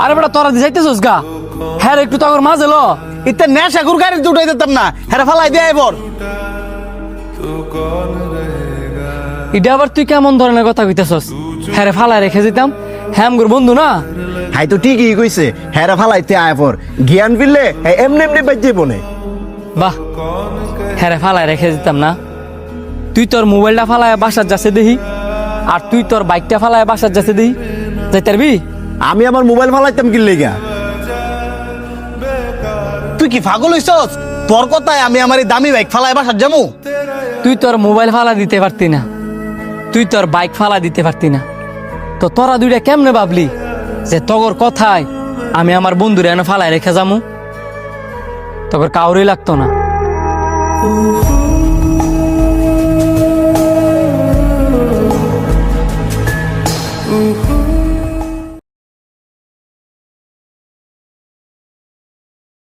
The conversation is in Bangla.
আরে বেটা তোরা যাইতেছস গা হ্যাঁ একটু তো মাঝে লো ইতে নেশা গুর গাড়ি উঠাই দিতাম না হেরে ফালাই দিয়ে আইবর। এটা আবার তুই কেমন ধরনের কথা কইতেছস? হ্যাঁ ফালাই রেখে যেতাম, হ্যাঁ আমগোর বন্ধু না। হাই তো ঠিকই কইছে হেরে ফালাইতে আইবর, জ্ঞান ফিরলে এমনি এমনি বাজ্যে বনে। বাহ, হ্যাঁ ফালাই রেখে যেতাম না। তুই তোর মোবাইলটা ফালায় বাসার যাচ্ছে দেখি, আর তুই তোর বাইকটা ফালায় বাসার যাচ্ছে দেখি, যাইতে পারবি? আমি আমার মোবাইল ফালাইতাম কি লেগা? তুই কি পাগল হইছস? তোর কথায় আমি আমার এই দামি বাইক ফালাই বাসার যামু? তুই তোর মোবাইল ফালা দিতে পারতি না, তুই তোর বাইক ফালা দিতে পারতি না, তো তোরা দুইটা কেমনে ভাবলি যে তগর কথায় আমি আমার বন্ধুরে এনে ফালায় রেখে যামু? তগর কাউরই লাগতো না।